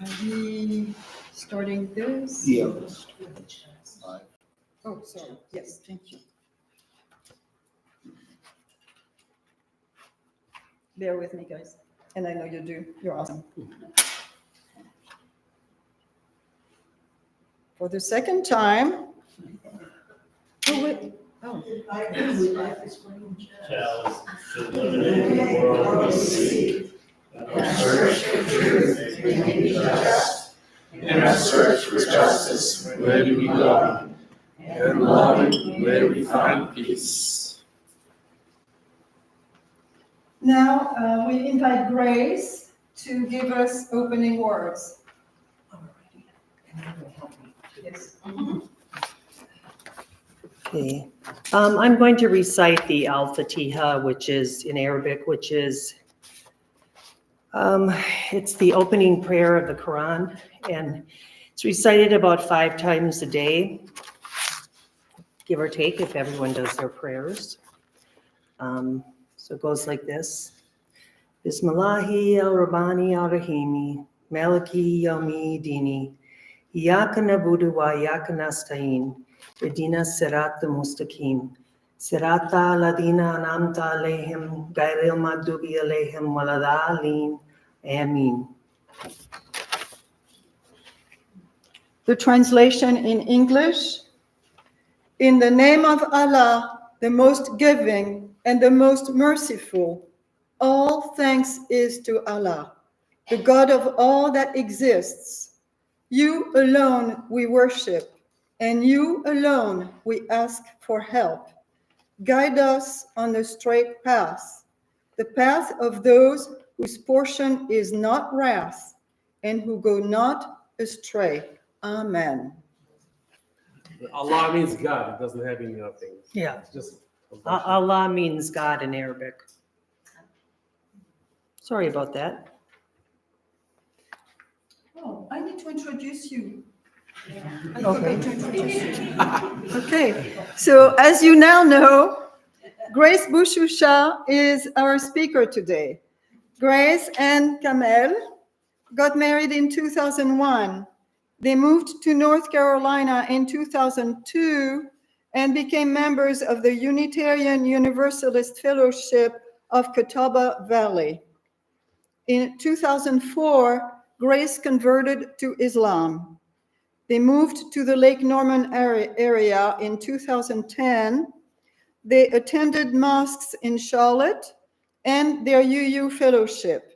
Are we starting this? Yeah. Oh, sorry. Yes, thank you. Bear with me, guys. And I know you do. You're awesome. For the second time. Oh, wait. Oh. In our search for justice, where do we go? And loving, where do we find peace? Now we invite Grace to give us opening words. Yes. Okay. I'm going to recite the Al-Fatiha, which is in Arabic, which is, it's the opening prayer of the Quran, and it's recited about 5 times a day, give or take, if everyone does their prayers. So it goes like this. Bismillahi al-Rahmani al-Rahimi, Maliki yawmi dini, Iyaka nabudu wa iyaka nasta'in, Ihdina sirata mustaqim, Sirata ladina an'amta alayhim, Ghayril maghdubi alayhim waladhdallin. Amin. The translation in English. In the name of Allah, the most giving and the most merciful, all thanks is to Allah, the God of all that exists. You alone we worship, and you alone we ask for help. Guide us on the straight path, the path of those whose portion is not wrath, and who go not astray. Amen. Allah means God. It doesn't have any other things. Yeah. It's just Allah means God in Arabic. Sorry about that. Oh, I need to introduce you. I Okay. forgot to introduce you. Okay, so as you now know, Grace Bouchoucha is our speaker today. Grace and Kamel got married in 2001. They moved to North Carolina in 2002 and became members of the Unitarian Universalist Fellowship of Catawba Valley. In 2004, Grace converted to Islam. They moved to the Lake Norman area in 2010. They attended mosques in Charlotte and their UU fellowship.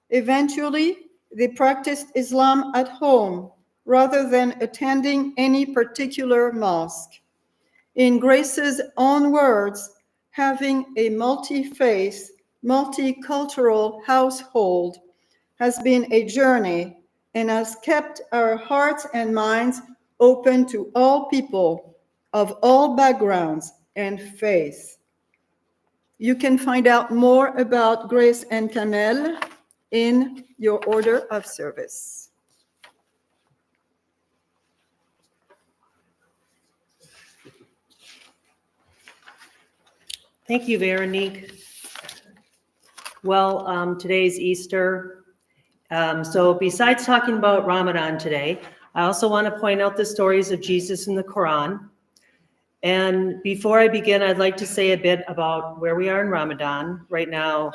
Eventually, they practiced Islam at home rather than attending any particular mosque. In Grace's own words, having a multi-faith, multicultural household has been a journey and has kept our hearts and minds open to all people of all backgrounds and faiths. You can find out more about Grace and Kamel in your order of service. Thank you, Veronique. Well, today's Easter. So besides talking about Ramadan today, I also want to point out the stories of Jesus in the Quran. And before I begin, I'd like to say a bit about where we are in Ramadan. Right now,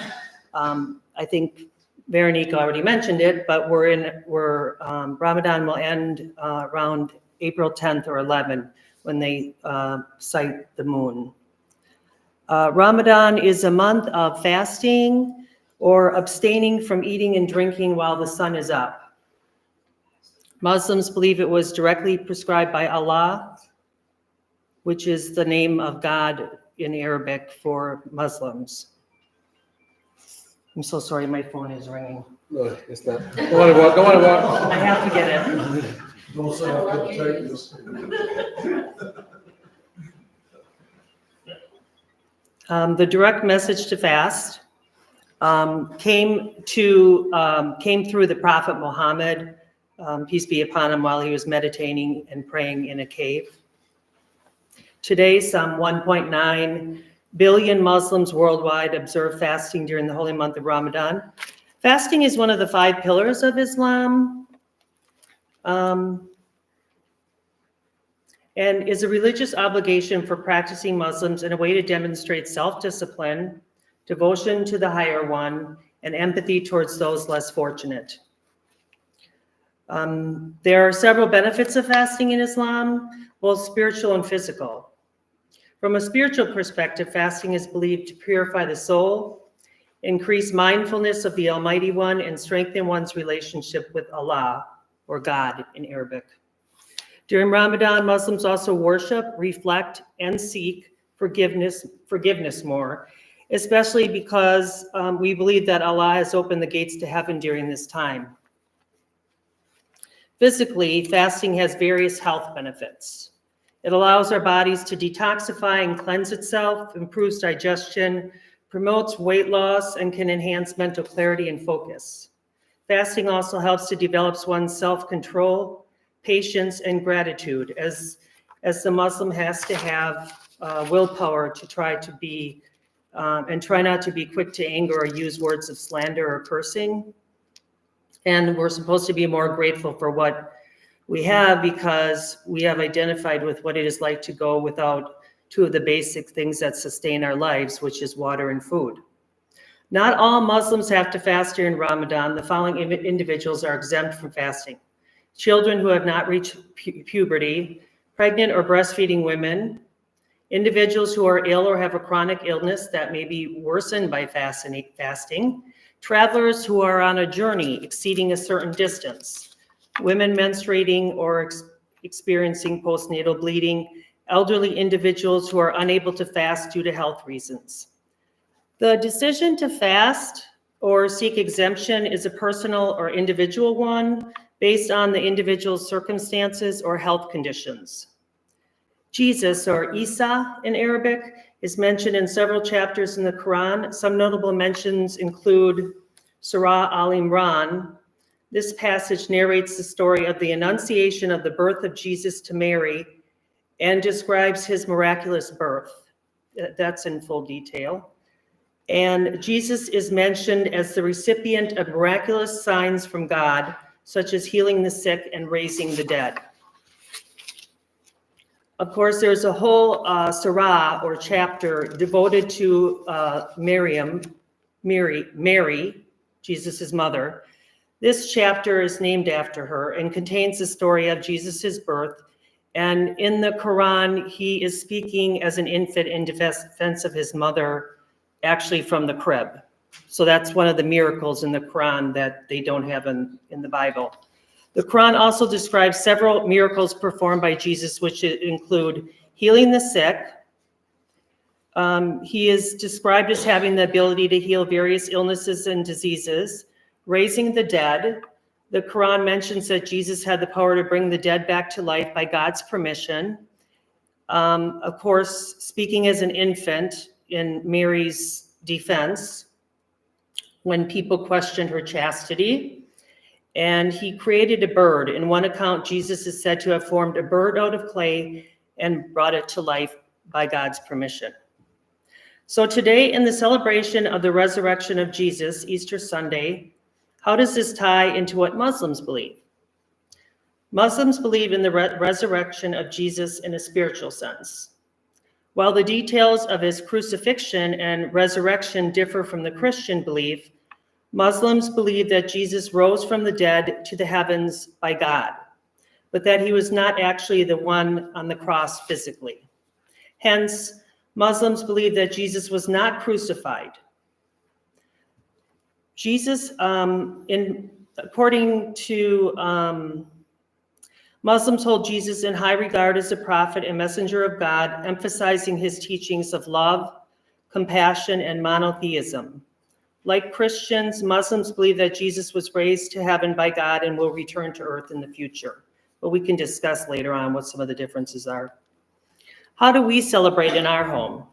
I think Veronique already mentioned it, but Ramadan will end around April 10th or 11th when they sight the moon. Ramadan is a month of fasting or abstaining from eating and drinking while the sun is up. Muslims believe it was directly prescribed by Allah, which is the name of God in Arabic for Muslims. I'm so sorry, my phone is ringing. no, it's not. Go on and walk. Go on and walk. I have to get it. Don't say I couldn't take this. The direct message to fast came through the Prophet Muhammad, peace be upon him, while he was meditating and praying in a cave. Today, some 1.9 billion Muslims worldwide observe fasting during the holy month of Ramadan. Fasting is one of the 5 pillars of Islam. And is a religious obligation for practicing Muslims and a way to demonstrate self-discipline, devotion to the higher one, and empathy towards those less fortunate. There are several benefits of fasting in Islam, both spiritual and physical. From a spiritual perspective, fasting is believed to purify the soul, increase mindfulness of the Almighty One, and strengthen one's relationship with Allah, or God in Arabic. During Ramadan, Muslims also worship, reflect, and seek forgiveness more, especially because we believe that Allah has opened the gates to heaven during this time. Physically, fasting has various health benefits. It allows our bodies to detoxify and cleanse itself, improves digestion, promotes weight loss, and can enhance mental clarity and focus. Fasting also helps to develop one's self-control, patience, and gratitude, as the Muslim has to have willpower to try to be, and try not to be quick to anger or use words of slander or cursing. And we're supposed to be more grateful for what we have because we have identified with what it is like to go without two of the basic things that sustain our lives, which is water and food. Not all Muslims have to fast during Ramadan. The following individuals are exempt from fasting: children who have not reached puberty, pregnant or breastfeeding women, individuals who are ill or have a chronic illness that may be worsened by fasting, travelers who are on a journey exceeding a certain distance, women menstruating or experiencing postnatal bleeding, elderly individuals who are unable to fast due to health reasons. The decision to fast or seek exemption is a personal or individual one based on the individual's circumstances or health conditions. Jesus, or Isa in Arabic, is mentioned in several chapters in the Quran. Some notable mentions include Surah Al-Imran. This passage narrates the story of the Annunciation of the birth of Jesus to Mary and describes his miraculous birth. That's in full detail. And Jesus is mentioned as the recipient of miraculous signs from God, such as healing the sick and raising the dead. Of course, there's a whole surah or chapter devoted to Mary, Jesus' mother. This chapter is named after her and contains the story of Jesus' birth. And in the Quran, he is speaking as an infant in defense of his mother, actually from the crib. So that's one of the miracles in the Quran that they don't have in the Bible. The Quran also describes several miracles performed by Jesus, which include healing the sick. He is described as having the ability to heal various illnesses and diseases, raising the dead. The Quran mentions that Jesus had the power to bring the dead back to life by God's permission. Of course, speaking as an infant in Mary's defense, when people questioned her chastity. And he created a bird. In one account, Jesus is said to have formed a bird out of clay and brought it to life by God's permission. So today, in the celebration of the resurrection of Jesus, Easter Sunday, how does this tie into what Muslims believe? Muslims believe in the resurrection of Jesus in a spiritual sense. While the details of his crucifixion and resurrection differ from the Christian belief, Muslims believe that Jesus rose from the dead to the heavens by God, but that he was not actually the one on the cross physically. Hence, Muslims believe that Jesus was not crucified. Jesus, according to Muslims, hold Jesus in high regard as a prophet and messenger of God, emphasizing his teachings of love, compassion, and monotheism. Like Christians, Muslims believe that Jesus was raised to heaven by God and will return to earth in the future. But we can discuss later on what some of the differences are. How do we celebrate in our home?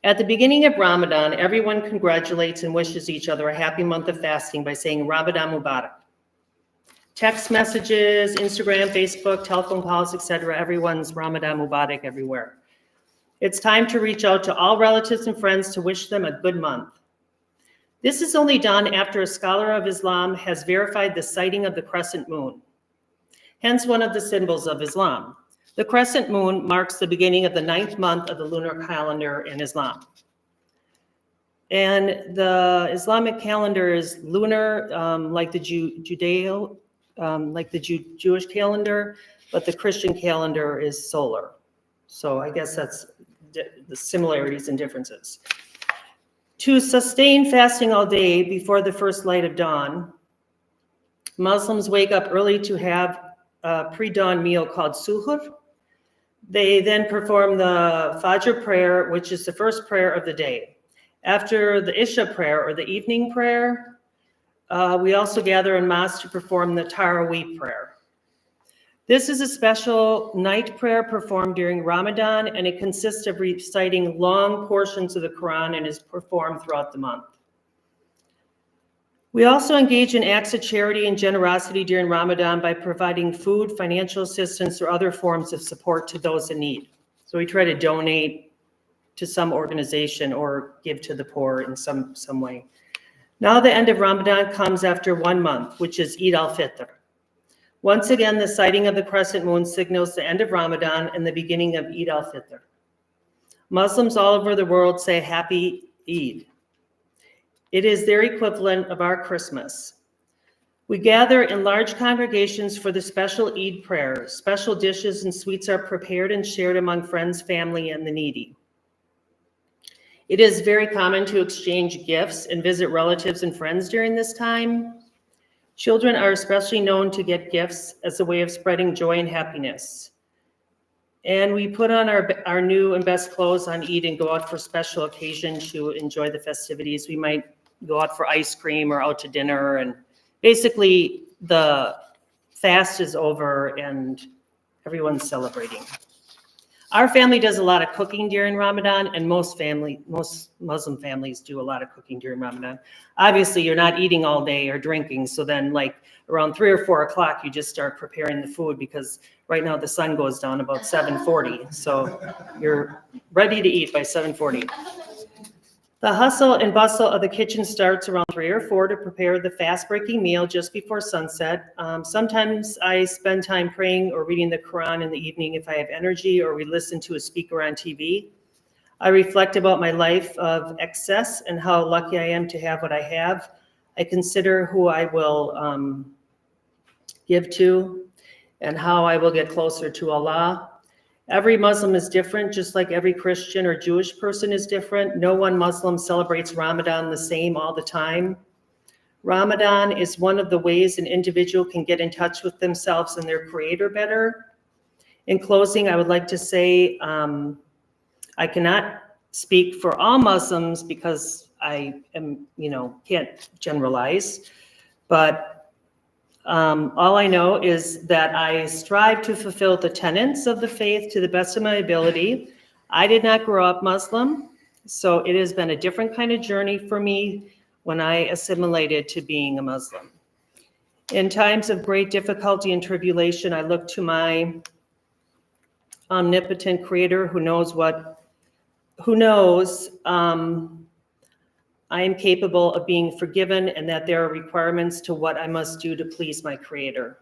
At the beginning of Ramadan, everyone congratulates and wishes each other a happy month of fasting by saying Ramadan Mubarak. Text messages, Instagram, Facebook, telephone calls, etc. Everyone's Ramadan Mubarak everywhere. It's time to reach out to all relatives and friends to wish them a good month. This is only done after a scholar of Islam has verified the sighting of the crescent moon, hence one of the symbols of Islam. The crescent moon marks the beginning of the 9th month of the lunar calendar in Islam. And the Islamic calendar is lunar, like the Jewish calendar, but the Christian calendar is solar. So I guess that's the similarities and differences. To sustain fasting all day before the first light of dawn, Muslims wake up early to have a pre-dawn meal called suhoor. They then perform the Fajr prayer, which is the first prayer of the day. After the Isha prayer, or the evening prayer, we also gather in mosque to perform the Taraweeh prayer. This is a special night prayer performed during Ramadan, and it consists of reciting long portions of the Quran and is performed throughout the month. We also engage in acts of charity and generosity during Ramadan by providing food, financial assistance, or other forms of support to those in need. So we try to donate to some organization or give to the poor in some way. Now the end of Ramadan comes after 1 month, which is Eid al-Fitr. Once again, the sighting of the crescent moon signals the end of Ramadan and the beginning of Eid al-Fitr. Muslims all over the world say Happy Eid. It is their equivalent of our Christmas. We gather in large congregations for the special Eid prayer. Special dishes and sweets are prepared and shared among friends, family, and the needy. It is very common to exchange gifts and visit relatives and friends during this time. Children are especially known to get gifts as a way of spreading joy and happiness. And we put on our new and best clothes on Eid and go out for special occasions to enjoy the festivities. We might go out for ice cream or out to dinner, and basically the fast is over and everyone's celebrating. Our family does a lot of cooking during Ramadan, and most Muslim families do a lot of cooking during Ramadan. Obviously, you're not eating all day or drinking, so then like around 3 or 4 o'clock, you just start preparing the food, because right now the sun goes down about 7:40, so you're ready to eat by 7:40. The hustle and bustle of the kitchen starts around 3 or 4 to prepare the fast-breaking meal just before sunset. Sometimes I spend time praying or reading the Quran in the evening if I have energy, or we listen to a speaker on TV. I reflect about my life of excess and how lucky I am to have what I have. I consider who I will give to and how I will get closer to Allah. Every Muslim is different, just like every Christian or Jewish person is different. No one Muslim celebrates Ramadan the same all the time. Ramadan is one of the ways an individual can get in touch with themselves and their Creator better. In closing, I would like to say I cannot speak for all Muslims because I am, can't generalize, but all I know is that I strive to fulfill the tenets of the faith to the best of my ability. I did not grow up Muslim, so it has been a different kind of journey for me when I assimilated to being a Muslim. In times of great difficulty and tribulation, I look to my omnipotent Creator who knows I am capable of being forgiven, and that there are requirements to what I must do to please my Creator.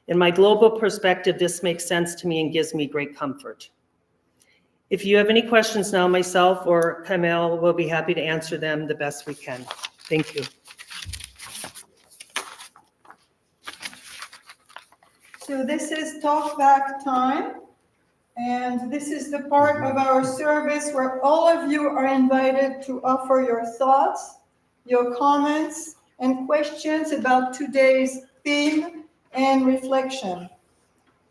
In my global perspective, this makes sense to me and gives me great comfort. If you have any questions now, myself or Kamel will be happy to answer them the best we can. Thank you. So this is talk back time. And this is the part of our service where all of you are invited to offer your thoughts, your comments, and questions about today's theme and reflection.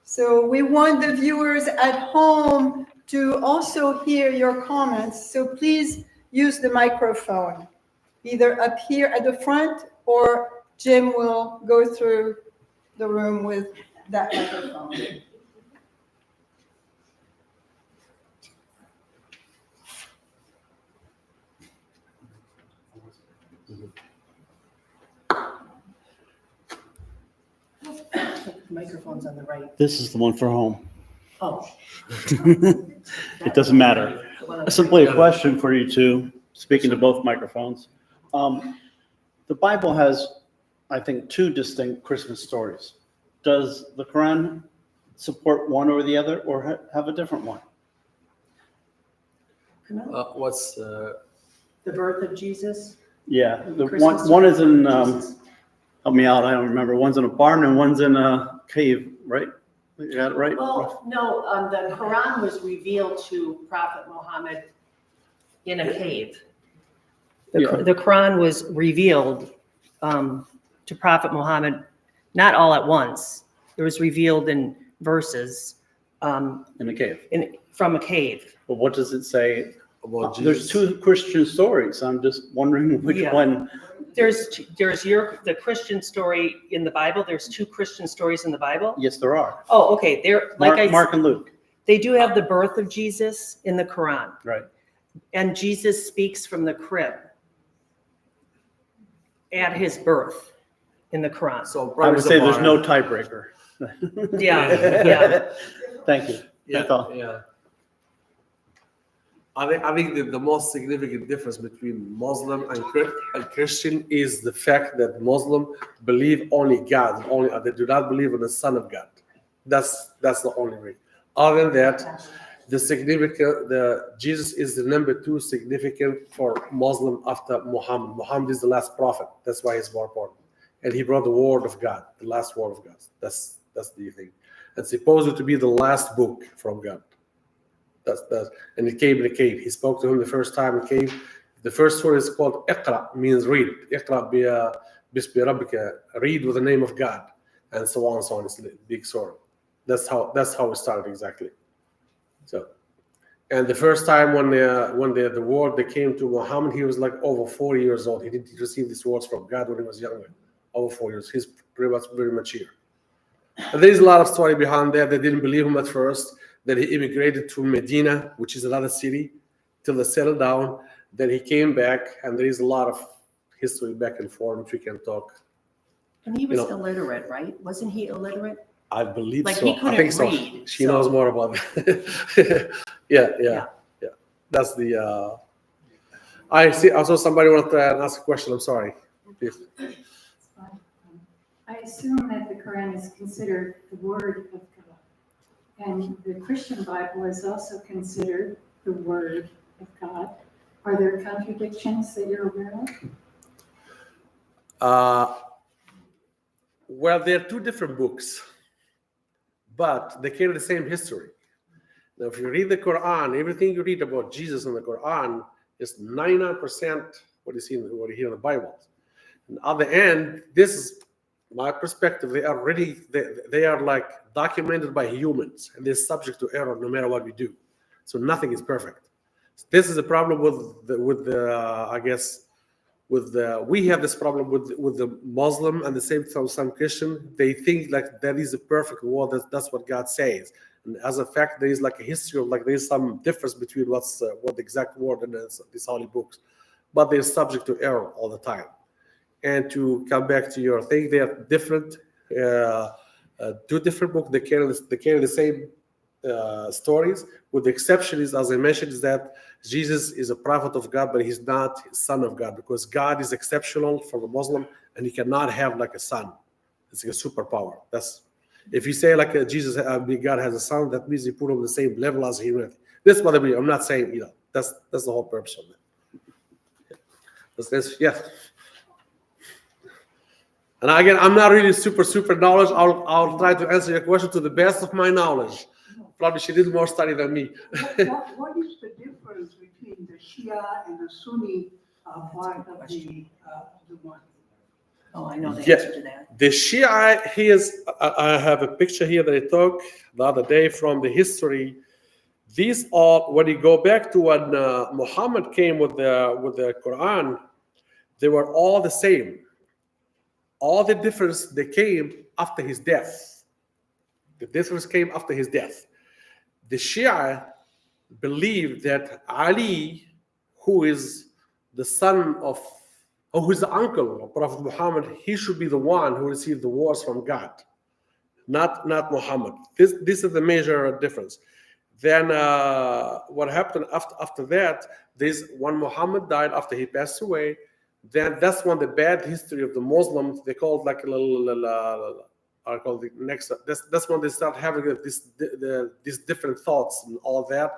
So we want the viewers at home to also hear your comments. So please use the microphone, either up here at the front, or Jim will go through the room with that microphone. Microphone's on the right. This is the one for home. Oh. It doesn't matter. Simply a question for you two, speaking to both microphones. The Bible has, I think, two distinct Christmas stories. Does the Quran support one or the other, or have a different one? What's The birth of Jesus? Yeah, the Christmas one is in, Jesus. help me out, I don't remember. One's in a barn and one's in a cave, right? You got it right? Well, no, the Quran was revealed to Prophet Muhammad in a cave. Yeah. The Quran was revealed to Prophet Muhammad, not all at once. It was revealed in verses In a cave. from a cave. But what does it say? about There's Jesus? two Christian stories. I'm just wondering which Yeah. one. There's the Christian story in the Bible. There's two Christian stories in the Bible. Yes, there are. Oh, okay. They're like Mark and Luke. they do have the birth of Jesus in the Quran, Right. and Jesus speaks from the crib at his birth in the Quran. So I would say there's no tiebreaker. Yeah, yeah. Thank you. Yeah, That's all. yeah. I think that the most significant difference between Muslim and Christian is the fact that Muslim believe only God, they do not believe in the Son of God. That's the only way. Other than that, Jesus is the number 2 significant for Muslim after Muhammad. Muhammad is the last prophet. That's why he's more important. And he brought the word of God, the last word of God. That's the thing. It's supposed to be the last book from God. And it came in a cave. He spoke to him the first time in a cave. The first word is called Iqra, means read. Iqra bismi rabbika, read with the name of God, and so on and so on. It's a big story. That's how it started exactly. So, and the first time when the word that came to Muhammad, he was like over 4 years old. He didn't receive these words from God when he was younger, over 4 years. He's pretty much very mature. And there's a lot of story behind that. They didn't believe him at first. Then he immigrated to Medina, which is another city, till they settled down. Then he came back, and there is a lot of history back and forth which we can talk. And he was illiterate, right? Wasn't he illiterate? I believe Like, so. he couldn't I think so. read, She so- knows more about that. Yeah. That's the. I saw somebody wanted to ask a question. I'm sorry. Please. I assume that the Quran is considered the word of God, and the Christian Bible is also considered the word of God. Are there contradictions that you're aware of? Well, they're two different books, but they carry the same history. Now, if you read the Quran, everything you read about Jesus in the Quran is 99% what you hear in the Bible. And on the end, this is my perspective. They are like documented by humans, and they're subject to error no matter what we do. So nothing is perfect. This is a problem we have this problem with the Muslim and the same time some Christian. They think like that is a perfect word. That's what God says. And as a fact, there is like a history of like there is some difference between what the exact word in these holy books, but they're subject to error all the time. And to come back to your thing, they are different. Two different books. They carry the same stories, with the exception is, as I mentioned, is that Jesus is a prophet of God, but he's not a son of God, because God is exceptional for the Muslim, and he cannot have like a son. It's like a superpower. That's if you say like God has a son, that means you put him on the same level as humanity. This is what I mean. I'm not saying that's the whole purpose of it. Yeah. And again, I'm not really super knowledge. I'll try to answer your question to the best of my knowledge. Probably she did more study than me. What is the difference between the Shia and the Sunni part of the mosque? Oh, I know the Yeah. answer to that. The Shia, I have a picture here that I took the other day from the history. These are, when you go back to when Muhammad came with the Quran, they were all the same. All the difference, they came after his death. The difference came after his death. The Shia believe that Ali, who is the son of, or who is the uncle of Prophet Muhammad, he should be the one who received the words from God, not Muhammad. This is the major difference. Then what happened after that, when Muhammad died, after he passed away, then that's when the bad history of the Muslims, they call it like a little I call the next. That's when they start having these different thoughts and all that.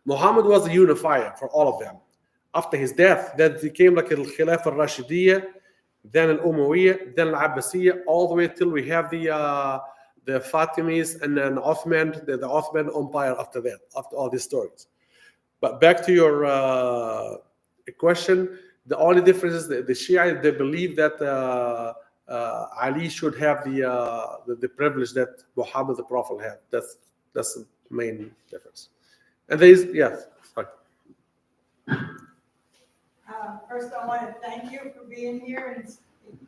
Muhammad was a unifier for all of them. After his death, that became like a Khilafah al-Rashidiyya, then al-Umayyah, then al-Abbasiyya, all the way till we have the Fatimids and then Ottoman, the Ottoman Empire after that, after all these stories. But back to your question, the only difference is the Shia, they believe that Ali should have the privilege that Muhammad the Prophet had. That's the main difference. And there is, yes, sorry. First, I want to thank you for being here and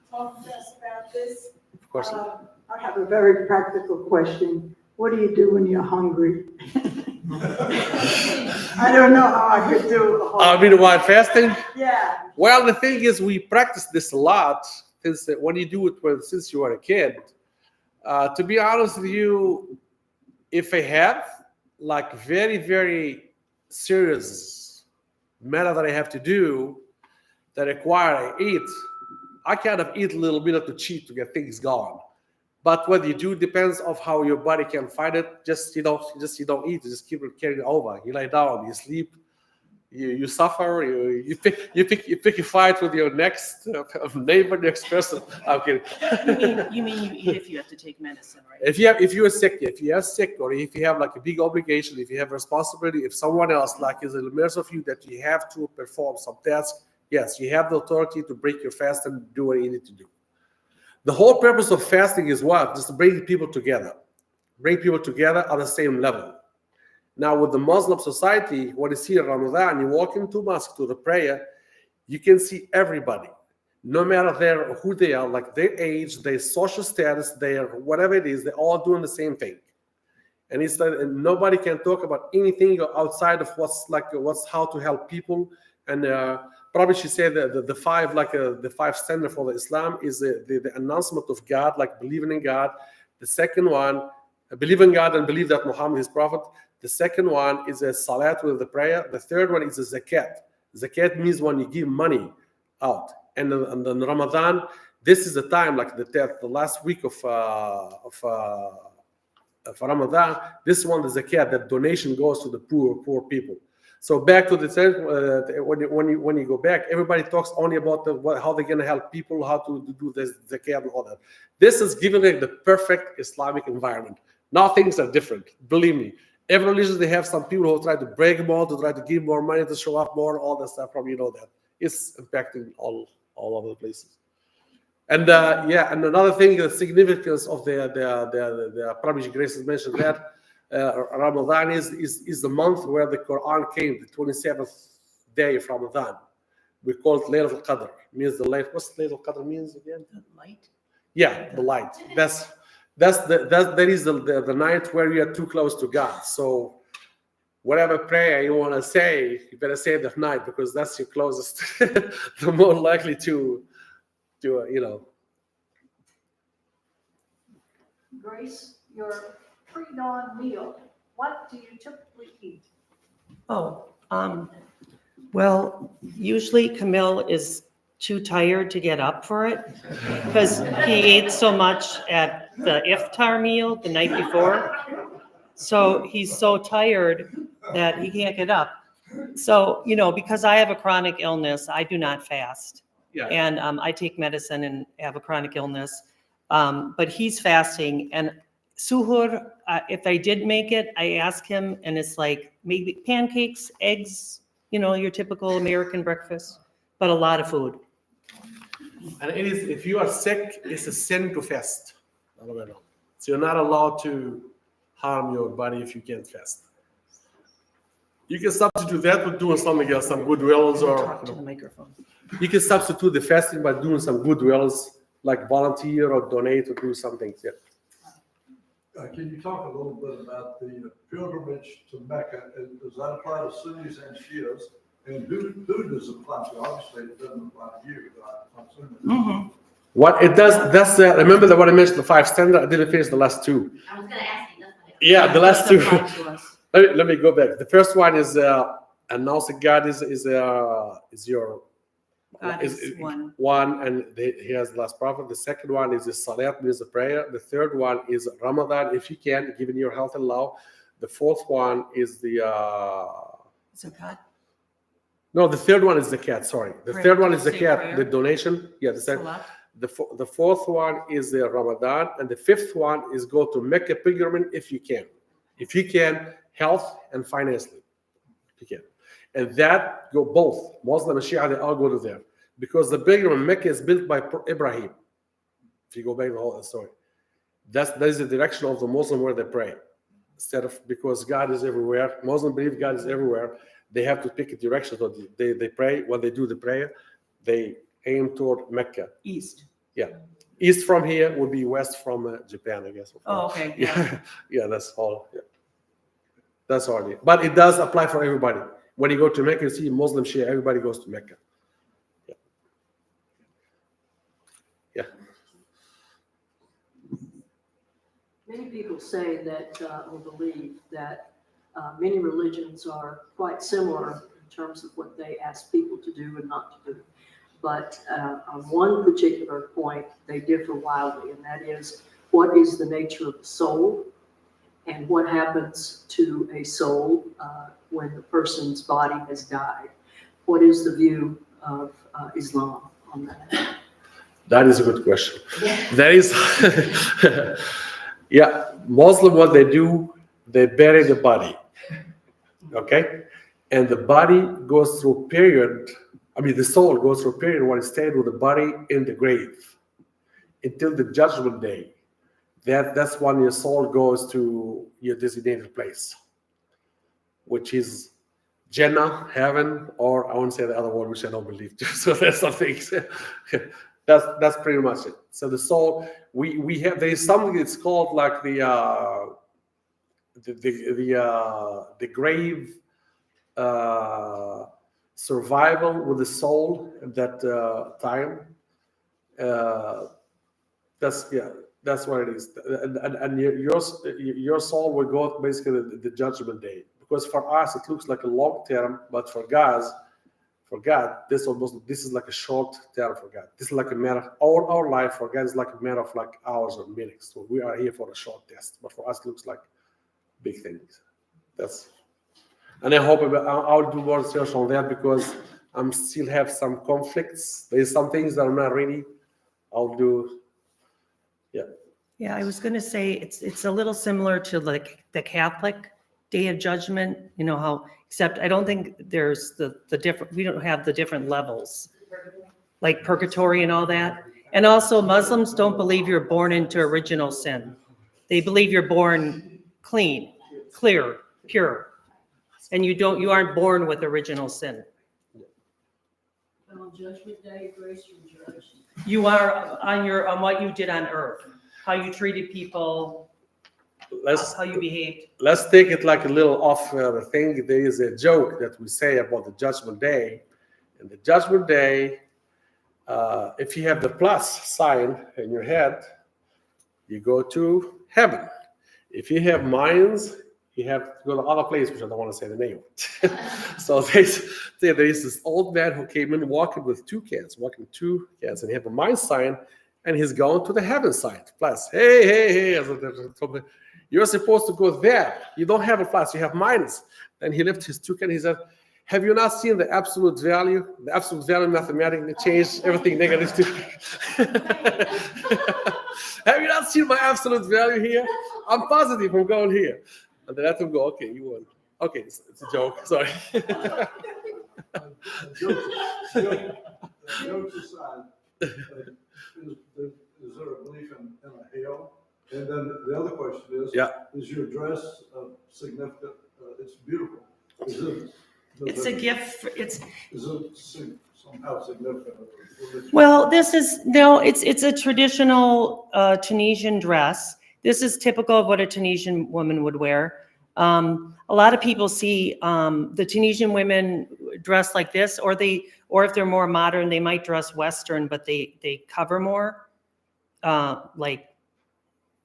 talking to us about this. Of course. I have a very practical question. What do you do when you're hungry? I don't know how I could do a whole. I mean, while fasting? Yeah. Well, the thing is, we practice this a lot since when you do it since you were a kid. To be honest with you, if I have like very, very serious matter that I have to do that require I eat, I kind of eat a little bit to cheat to get things going. But what you do depends of how your body can fight it. Just you don't eat. You just keep it carrying over. You lie down. You sleep. You suffer. You pick a fight with your next neighbor, next person. I'm kidding. You mean you eat if you have to take medicine, right? If you are sick, or if you have like a big obligation, if you have responsibility, if someone else like is in the midst of you that you have to perform some tasks, yes, you have the authority to break your fast and do what you need to do. The whole purpose of fasting is what? Just to bring people together. Bring people together at the same level. Now, with the Muslim society, what is here in Ramadan, you walk into mosque to the prayer, you can see everybody, no matter who they are, like their age, their social status, their whatever it is, they're all doing the same thing. And it's like nobody can talk about anything outside of what's how to help people. And probably she said that the five standard for the Islam is the announcement of God, like believing in God. The second one, believe in God and believe that Muhammad is prophet. The second one is a salat with the prayer. The third one is a zakat. Zakat means when you give money out. And in Ramadan, this is the time, like the last week of Ramadan. This one, the zakat, that donation goes to the poor people. So back to the third, when you go back, everybody talks only about how they're going to help people, how to do this zakat and all that. This is giving it the perfect Islamic environment. Now things are different. Believe me, every religion they have some people who try to break more, to try to give more money, to show off more, all that stuff. Probably you know that it's impacting all over the places. And and another thing, the significance of the Prophet Grace has mentioned that. Ramadan is the month where the Quran came, the 27th day of Ramadan. We call it Laylatul Qadr. Means the light. What's Laylatul Qadr means again? The light. Yeah, the light. That is the night where you are too close to God. So whatever prayer you want to say, you better say it that night because that's your closest, the more likely to Grace, your pre-dawn meal, what do you typically eat? Well, usually Kamel is too tired to get up for it because he ate so much at the iftar meal the night before. So he's so tired that he can't get up. So, because I have a chronic illness, I do not fast. Yeah. And I take medicine and have a chronic illness. But he's fasting. And suhoor, if I did make it, I ask him, and it's like maybe pancakes, eggs, your typical American breakfast, but a lot of food. And it is, if you are sick, it's a sin to fast. So you're not allowed to harm your body if you can't fast. You can substitute that with doing something else, some good wills, or Talk to the microphone. you can substitute the fasting by doing some good wills, like volunteer or donate or do something. Yeah. Can you talk a little bit about the pilgrimage to Mecca? Does that apply to Sunnis and Shias? And who does it apply to? Obviously, it doesn't apply to you, but I'm assuming. Mm-hmm. What it does, that's remember that what I mentioned, the five standard. I didn't finish the last two. I was going to ask you. Yeah, the last two. Doesn't apply to us. Let me go back. The first one is announcing God is your God is one. One, and he has the last prophet. The second one is the salat, means the prayer. The third one is Ramadan, if you can, given your health and law. The fourth one is the Zakat. no, the third one is the cat. Sorry, the Prayer. third one is the Say cat. prayer. The donation. Yeah, the second. Salat. The fourth one is the Ramadan, and the fifth one is go to Mecca pilgrimage if you can. If you can, health and financially, if you can. And that go both Muslim and Shia, they all go to there because the pilgrimage Mecca is built by Ibrahim. If you go back to the whole story, that is the direction of the Muslim where they pray. Instead of because God is everywhere, Muslims believe God is everywhere. They have to pick a direction. So they pray when they do the prayer, they aim toward Mecca. East. Yeah, east from here would be west from Japan, I guess. Oh, okay. Yeah, yeah, that's all. Yeah. That's all. Yeah. But it does apply for everybody. When you go to Mecca, you see Muslim, Shia, everybody goes to Mecca. Yeah. Yeah. Many people say that, or believe that many religions are quite similar in terms of what they ask people to do and not to do. But on one particular point, they differ wildly, and that is what is the nature of the soul and what happens to a soul when the person's body has died. What is the view of Islam on that? That is a good question. That is, yeah, Muslim, what they do, they bury the body, okay? And the body goes through a period, the soul goes through a period where it stayed with the body in the grave until the judgment day. That's when your soul goes to your designated place, which is Jannah, heaven, or I won't say the other word, which I don't believe. So that's something. That's pretty much it. So the soul, we have, there is something that's called like the grave survival with the soul at that time. That's what it is. And your soul will go basically the judgment day. Because for us, it looks like a long term, but for God, this is like a short term for God. This is like a matter, our life for God is like a matter of like hours or minutes. So we are here for a short test, but for us, it looks like big things. And I hope I'll do more research on that because I'm still have some conflicts. There's some things that I'm not ready. I'll do. Yeah. Yeah, I was going to say it's a little similar to like the Catholic Day of Judgment, how, except I don't think there's the different, we don't have the different levels, like purgatory and all that. And also Muslims don't believe you're born into original sin. They believe you're born clean, clear, pure. And you aren't born with original sin. And on Judgment Day, grace will judge. You are on what you did on earth, how you treated people, how you behaved. Let's take it like a little off the thing. There is a joke that we say about the Judgment Day. And the Judgment Day, if you have the plus sign in your head, you go to heaven. If you have minds, you have to go to other place, which I don't want to say the name. So there is this old man who came in walking two cans, and he had a mind sign, and he's going to the heaven side. Plus, hey. You're supposed to go there. You don't have a plus, you have minus. Then he lifted his two cans, he said, have you not seen the absolute value? The absolute value mathematically changed everything negative to. Have you not seen my absolute value here? I'm positive I'm going here. And then I have to go, okay, you won. Okay, it's a joke, sorry. Jokes aside, is there a belief in a hell? And then the other question is your dress significant? It's beautiful. It's a gift. Is it somehow significant? Well, it's a traditional Tunisian dress. This is typical of what a Tunisian woman would wear. A lot of people see the Tunisian women dress like this, or if they're more modern, they might dress Western, but they cover more. Like,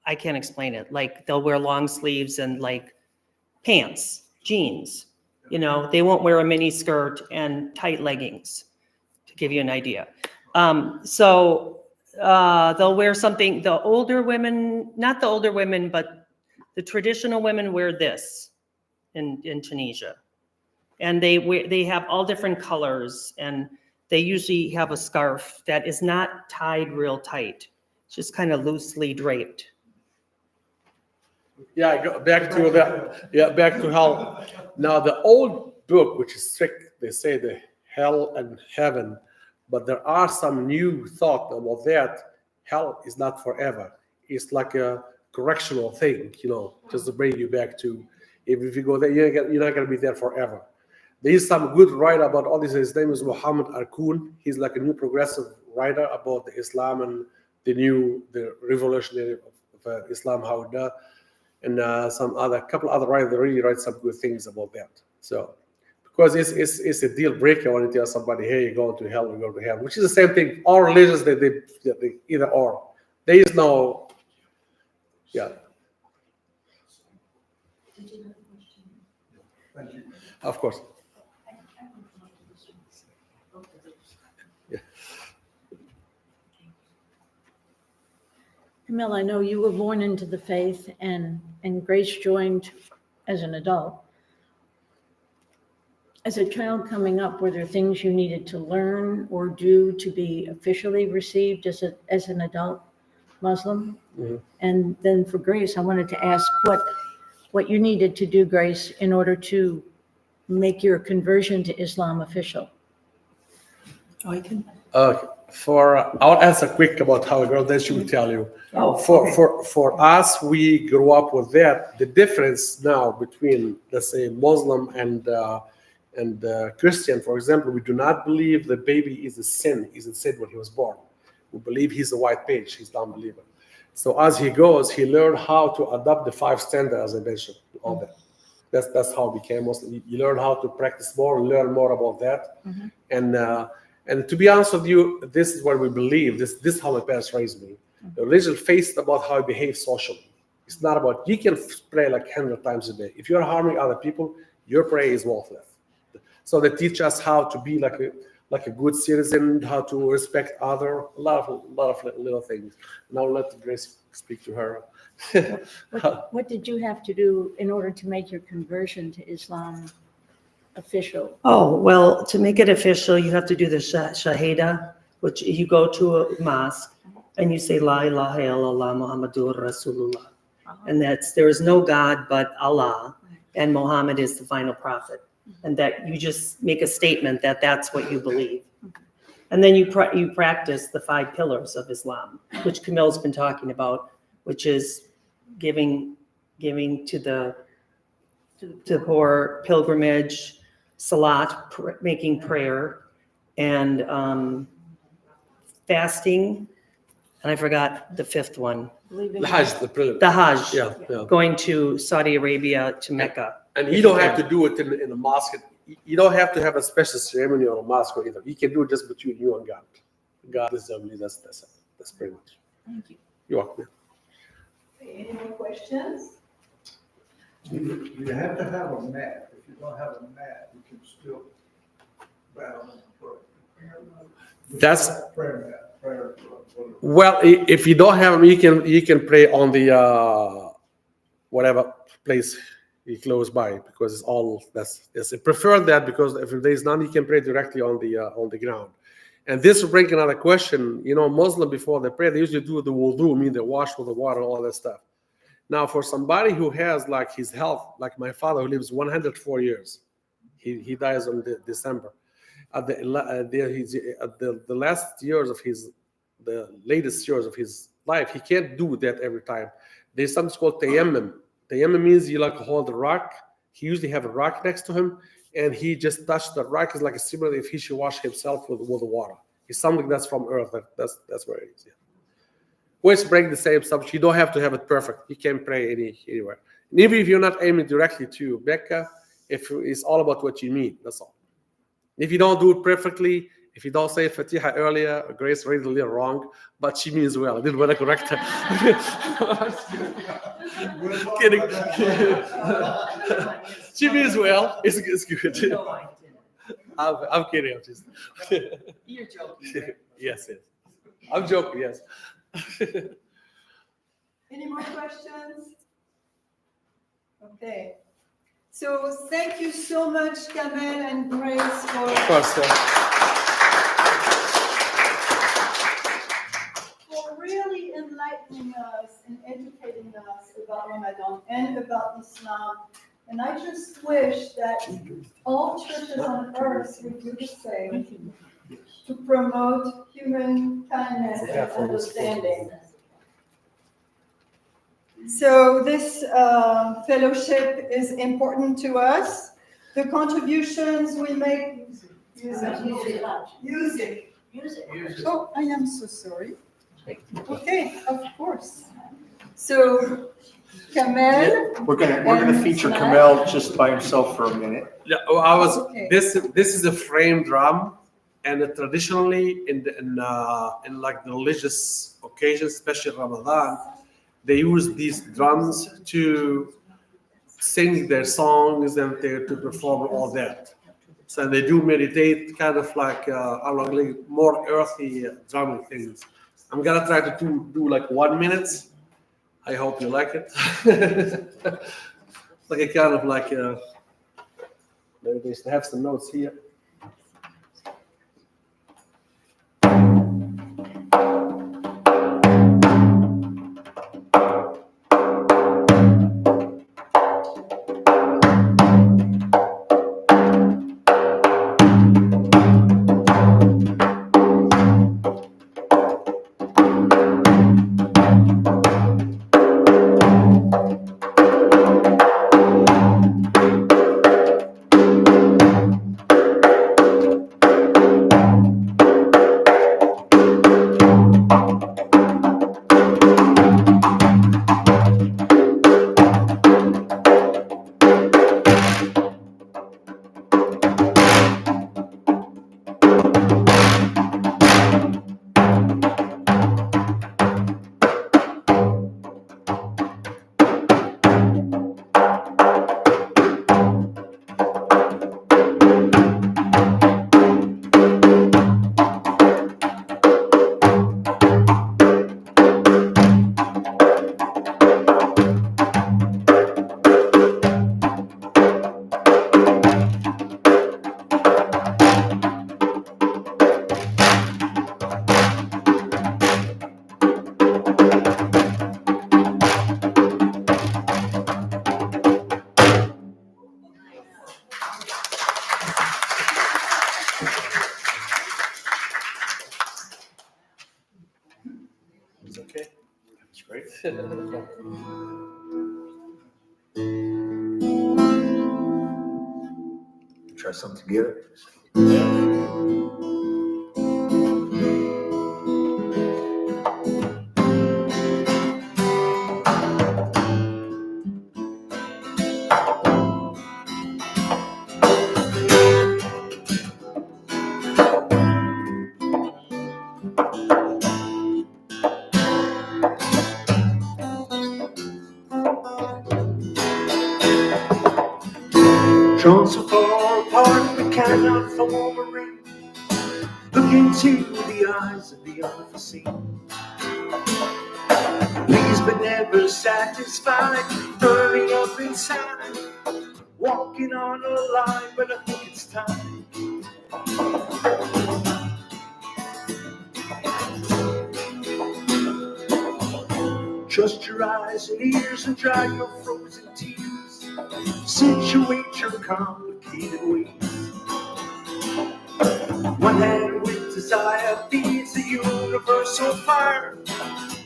I can't explain it. Like they'll wear long sleeves and like pants, jeans. They won't wear a mini skirt and tight leggings give you an idea. They'll wear something, the older women, not the older women, but the traditional women wear this in Tunisia. And they have all different colors, and they usually have a scarf that is not tied real tight. It's just kind of loosely draped. Yeah, go back to that. Yeah, back to hell. Now, the old book, which is strict, they say the hell and heaven, but there are some new thought about that. Hell is not forever. It's like a correctional thing, just to bring you back to, if you go there, you're not going to be there forever. There is some good writer about all this. His name is Muhammad Arkoun. He's like a new progressive writer about the Islam and the revolutionary of Islam, how it does. And couple other writers, they really write some good things about that. So, because it's a deal breaker when you tell somebody, hey, you're going to hell, you're going to heaven, which is the same thing. All religions, they either or. There is no, yeah. Did you have a question? Thank you. Of course. Kamel, I know you were born into the faith and Grace joined as an adult. As a child coming up, were there things you needed to learn or do to be officially received as an adult Muslim? Mm-hmm. And then for Grace, I wanted to ask what you needed to do, Grace, in order to make your conversion to Islam official. Oh, I can. I'll answer quick about how it goes, then she will tell you. Oh, For us, we grew up with that. The difference now between, let's say, Muslim and Christian, for example, we do not believe the baby is a sin. He's a sin when he was born. We believe he's a white page. He's non-believer. So as he goes, he learned how to adopt the 5 standards, as I mentioned, all that. That's how he became Muslim. You learn how to practice more, learn more about that. Mm-hmm. And to be honest with you, this is what we believe. This is how my parents raised me. The religion faced about how you behave socially. It's not about, you can pray like 100 times a day. If you're harming other people, your prayer is worthless. So they teach us how to be like a good citizen, how to respect other, a lot of little things. Now let Grace speak to her. What did you have to do in order to make your conversion to Islam official? Oh, well, to make it official, you have to do the shahada, which you go to a mosque and you say, La ilaha illallah Muhammadur Rasulullah. And there is no God but Allah, and Muhammad is the final prophet. And that you just make a statement that that's what you believe. And then you practice the 5 pillars of Islam, which Kamel's been talking about, which is giving to the poor, pilgrimage, salat, making prayer, and fasting, and I forgot the 5th one. The Hajj, The Hajj, yeah. going to Saudi Arabia, to Mecca. And you don't have to do it in a mosque. You don't have to have a special ceremony or a mosque or either. You can do it just between you and God. God is only, that's it. That's pretty much. Thank you. You're welcome. Any more questions? You have to have a mat. If you don't have a mat, you can still bow and pray. That's Prayer mat, prayer, whatever. Well, if you don't have them, you can pray on the whatever place you close by, because it's all that's I prefer that, because if there's none, you can pray directly on the ground. And this will bring another question. Muslim, before they pray, they usually do the wudu, mean they wash with the water and all that stuff. Now, for somebody who has like his health, like my father who lives 104 years, he dies on December. At the last years of the latest years of his life, he can't do that every time. There's something called tayammum. Tayammum means you like hold the rock. He usually have a rock next to him, and he just touched the rock. Is like a similar if he should wash himself with the water. It's something that's from earth. That's where it is. Yeah. Which bring the same subject. You don't have to have it perfect. You can pray anywhere. And even if you're not aiming directly to Mecca, it's all about what you mean. That's all. If you don't do it perfectly, if you don't say Fatiha earlier, Grace read it a little wrong, but she means well. I didn't want to correct her. Kidding. She means well. It's good. I'm kidding. I'm just. You're joking. Yes, yes. I'm joking. Yes. Any more questions? Okay. So thank you so much, Kamel and Grace, Of course. for really enlightening us and educating us about Ramadan and about Islam. And I just wish that all churches on earth would do the same to promote human kindness and understanding. So this fellowship is important to us. The contributions we make. Music. Oh, I am so sorry. Okay, of course. So, Kamel. We're gonna feature Kamel just by himself for a minute. Yeah, Okay. This is a frame drum, and traditionally in like the religious occasions, especially Ramadan, they use these drums to sing their songs and to perform all that. So they do meditate, kind of like like more earthy drumming things. I'm gonna try to do like 1 minute. I hope you like it. Like a kind of like they have some notes here. It's okay. That's great. Try something together. Drawn so far apart we cannot form a ring. Look into the eyes of the unforeseen. Pleased but never satisfied, burning up inside, walking on a line, but I think it's time. Trust your eyes and ears and dry your frozen tears. Situate your complicated ways. One hand with desire feeds the universal fire.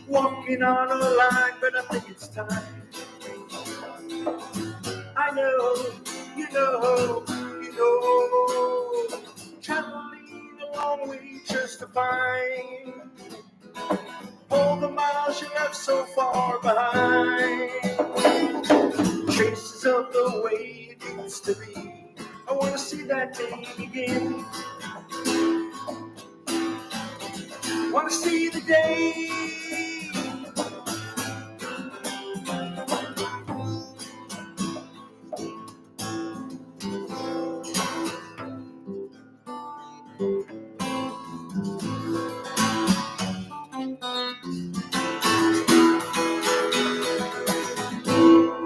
Walking on a line, but I think it's time. I know, you know, traveling a long way just to find all the miles you left so far behind. Traces of the way it used to be. I want to see that day again. Want to see the day.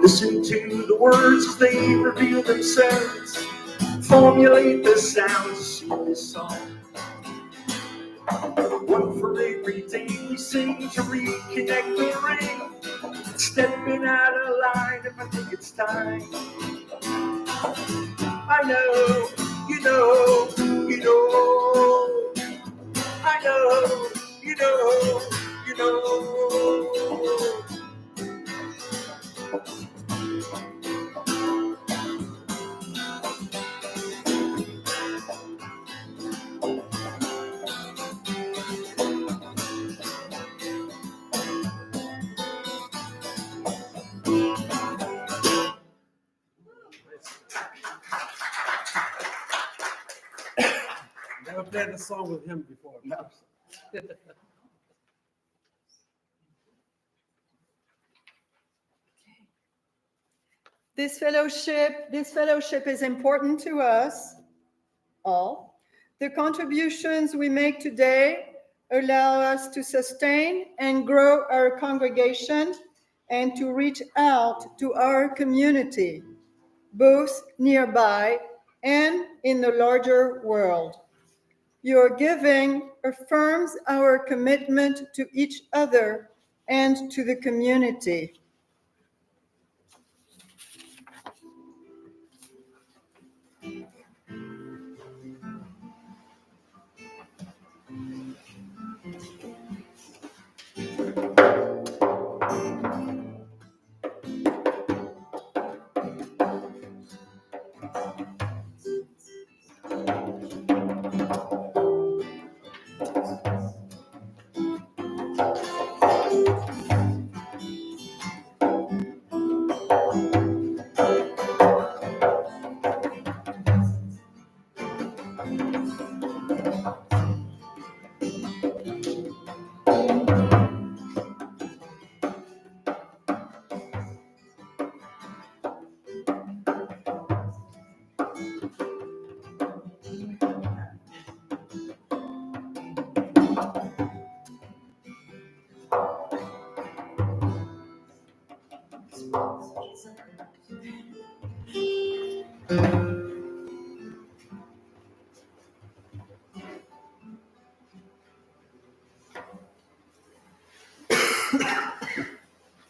Listen to the words as they reveal themselves. Formulate the sounds of this song. One for every day we sing to reconnect the ring. Stepping out of line if I think it's time. I know, you know, you know. I know, you know, you know. Never played the song with him before. No. This fellowship is important to us all. The contributions we make today allow us to sustain and grow our congregation and to reach out to our community, both nearby and in the larger world. Your giving affirms our commitment to each other and to the community.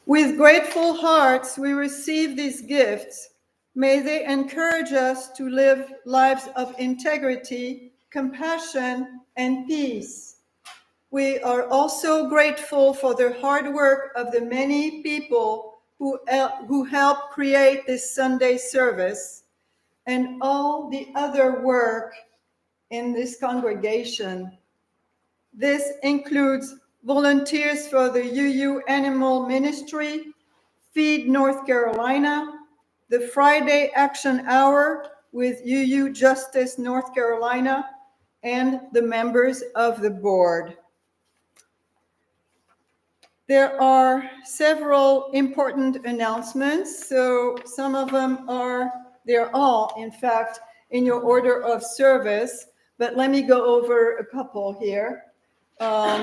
With grateful hearts, we receive these gifts. May they encourage us to live lives of integrity, compassion, and peace. We are also grateful for the hard work of the many people who helped create this Sunday service and all the other work in this congregation. This includes volunteers for the UU Animal Ministry, Feed North Carolina, the Friday Action Hour with UU Justice North Carolina, and the members of the board. There are several important announcements, so some of them they're all, in fact, in your order of service, but let me go over a couple here.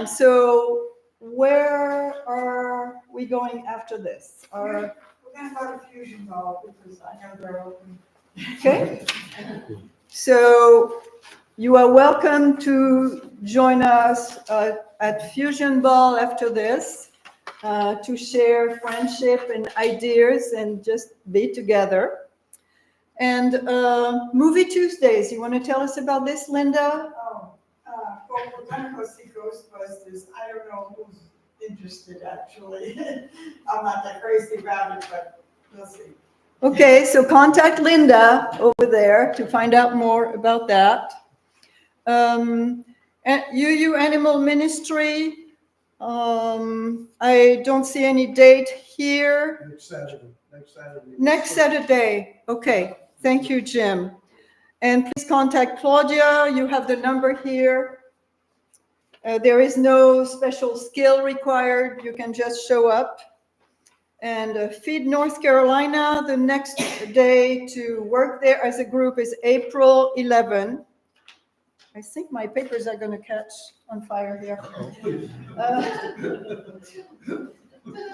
So where are we going after this? We're gonna go to Fusion Ball because I know they're open. Okay. So you are welcome to join us at Fusion Ball after this to share friendship and ideas and just be together. And Movie Tuesdays, you want to tell us about this, Linda? Well, we're gonna go see Ghostbusters. I don't know who's interested, actually. I'm not that crazy about it, but we'll see. Okay, so contact Linda over there to find out more about that. At UU Animal Ministry, I don't see any date here. Next Saturday. Okay, thank you, Jim. And please contact Claudia. You have the number here. There is no special skill required. You can just show up. And Feed North Carolina, the next day to work there as a group is April 11. I think my papers are going to catch on fire here.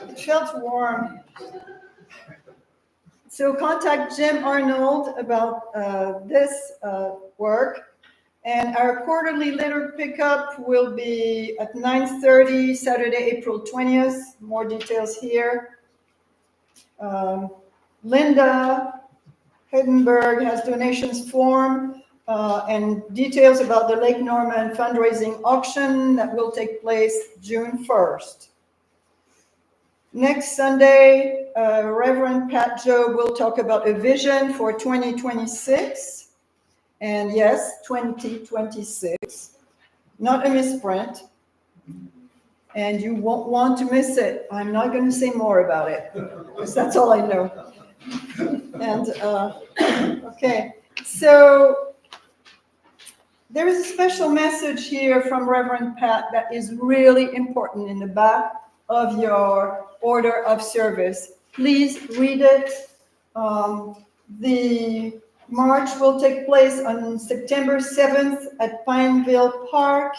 It felt warm. So contact Jim Arnold about this work. And our quarterly litter pickup will be at 9:30, Saturday, April 20th. More details here. Linda Hiddenberg has donations form and details about the Lake Norman fundraising auction that will take place June 1st. Next Sunday, Reverend Pat Joe will talk about a vision for 2026. And yes, 2026, not a misprint. And you won't want to miss it. I'm not going to say more about it, because that's all I know. And, okay, so there is a special message here from Reverend Pat that is really important in the back of your order of service. Please read it. The march will take place on September 7th at Pineville Park.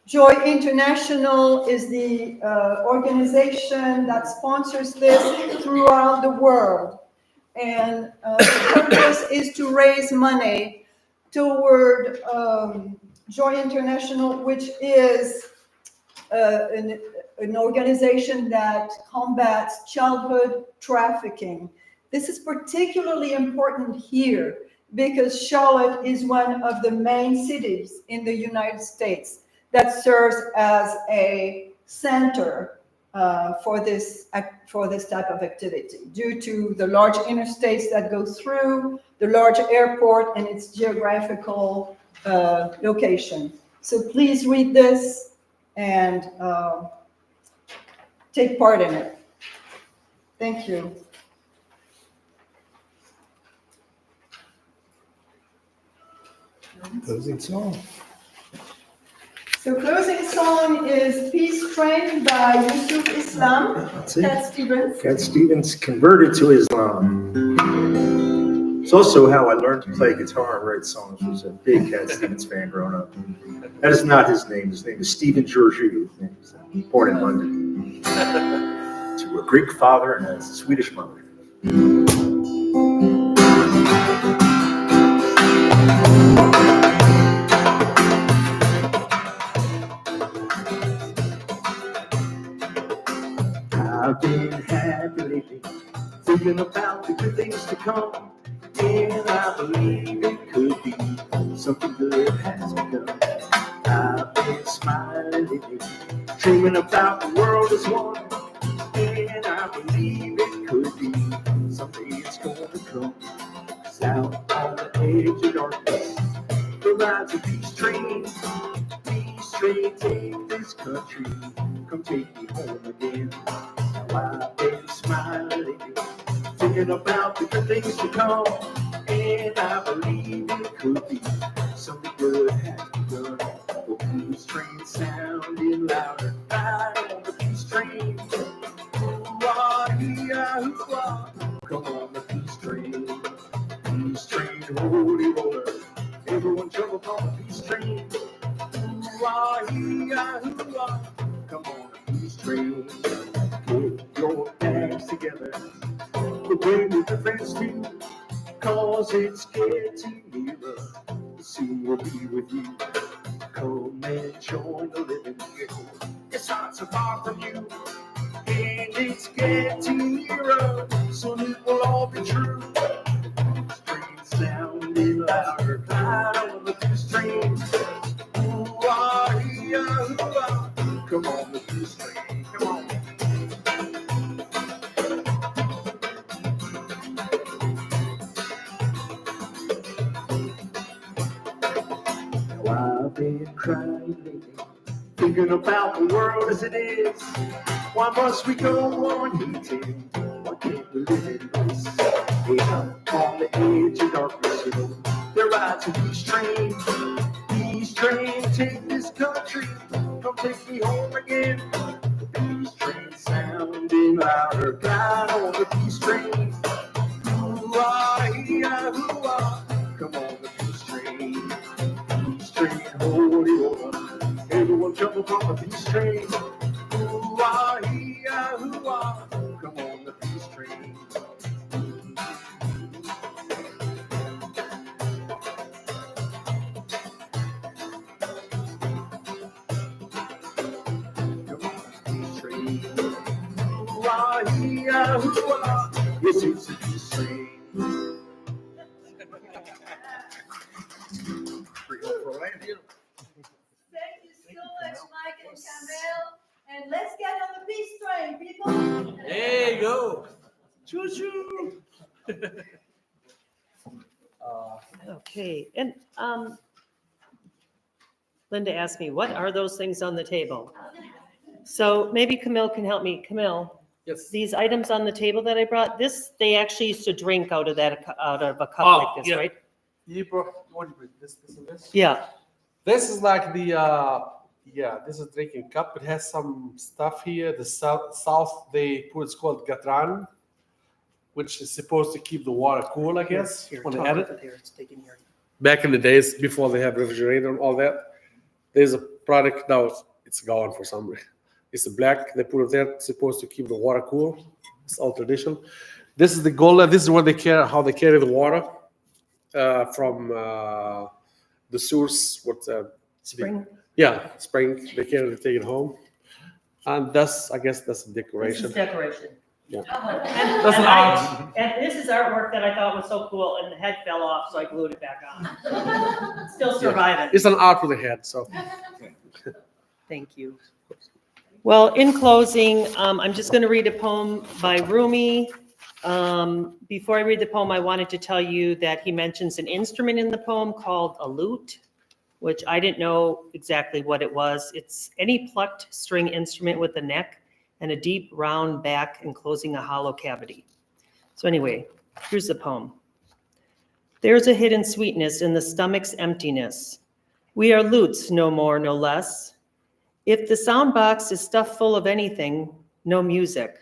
Joy International is the organization that sponsors this throughout the world. And the purpose is to raise money toward Joy International, which is an organization that combats childhood trafficking. This is particularly important here because Charlotte is one of the main cities in the United States that serves as a center for this type of activity due to the large interstates that go through, the large airport, and its geographical location. So please read this and take part in it. Thank you. Closing song. So closing song is Peace Train by Yusuf Islam. That's it. Cat Stevens. Cat Stevens converted to Islam. It's also how I learned to play guitar and write songs. I was a big Cat Stevens fan growing up. That is not his name. His name is Stephen Georgiou. Born in London. To a Greek father and a Swedish mother. I've been happy lately, thinking about the good things to come, and I believe it could be something good has begun. I've been smiling lately, dreaming about the world as one, and I believe it could be someday it's gonna come. 'Cause out on the edge of darkness, there rides a peace train. Peace train, take this country, come take me home again. I've been smiling, thinking about the good things to come, and I believe it could be something good has begun. The peace train sounding louder, ride on the peace train. Ooh-ah-ee-ah-ooh-ah. Come on the peace train, holy roller. Everyone jump on the peace train. Ooh-ah-ee-ah-ooh-ah. Come on the peace train. Put your bags together, the way with your friends too, 'cause it's getting nearer, soon we'll be with you. Come and join the living here, it's not so far from you, and it's getting nearer, soon it will all be true. Train sounding louder, ride on the peace train. Ooh-ah-ee-ah-ooh-ah. Come on the peace train, come on. I've been crying lately, thinking about the world as it is. Why must we go on hating? Why can't we live in peace? Way up on the edge of darkness, you know, there rides a peace train. Peace train, take this country, come take me home again. The peace train sounding louder, ride on the peace train. Ooh-ah-ee-ah-ooh-ah. Come on the peace train. Train, holy roller. Everyone jump up on the peace train. Ooh-ah-ee-ah-ooh-ah. Come on the peace train. It's easy to sing. Thank you so much, Mike and Kamel. And let's get on the peace train, people. There you go. Choo choo. Okay, and Linda asked me, what are those things on the table? So maybe Kamel can help me. Kamel, Yes. these items on the table that I brought, they actually used to drink out of a cup Oh, like this, yeah. right? You brought what? This and this. Yeah. This is like the this is drinking cup. It has some stuff here. The south they put, it's called gatran, which is supposed to keep the water cool, I guess. Here, when they talk had over it. there, it's taken here. Back in the days before they had refrigerator and all that, there's a product now. It's gone for some reason. It's a black. They put it there. It's supposed to keep the water cool. It's all traditional. This is the gola. This is what how they carry the water from the source. Spring. Yeah, spring. They carry it, take it home, and I guess that's a This decoration. is decoration. Yeah. And, That's an art. and this is artwork that I thought was so cool, and the head fell off, so I glued it back on. Still surviving. It's an art with a head. So Thank you. Well, in closing, I'm just going to read a poem by Rumi. Before I read the poem, I wanted to tell you that he mentions an instrument in the poem called a lute, which I didn't know exactly what it was. It's any plucked string instrument with a neck and a deep round back enclosing a hollow cavity. So anyway, here's the poem. There's a hidden sweetness in the stomach's emptiness. We are lutes, no more, no less. If the sound box is stuffed full of anything, no music.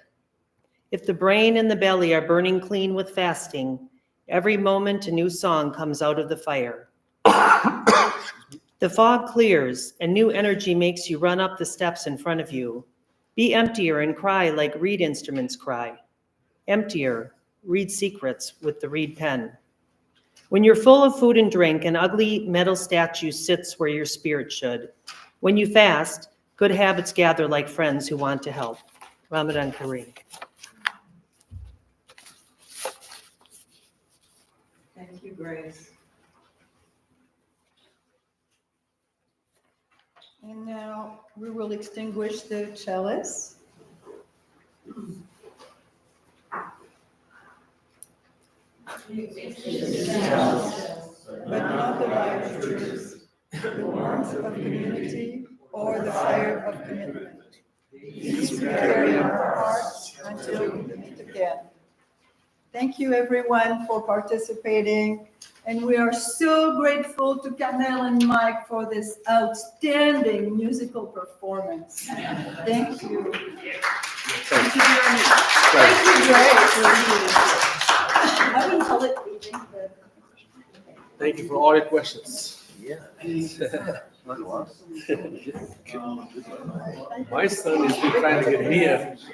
If the brain and the belly are burning clean with fasting, every moment a new song comes out of the fire. The fog clears and new energy makes you run up the steps in front of you. Be emptier and cry like reed instruments cry. Emptier, read secrets with the reed pen. When you're full of food and drink, an ugly metal statue sits where your spirit should. When you fast, good habits gather like friends who want to help. Ramadan Kareem. Thank you, Grace. And now we will extinguish the chalice. But not the light of truth, the warmth of community, or the fire of commitment. These we carry in our hearts until we meet again. Thank you, everyone, for participating. And we are so grateful to Kamel and Mike for this outstanding musical performance. Thank you. Thank you very much. Thank you, Grace. I wouldn't call it leaving, but. thank you for all your questions. My son is trying to get here.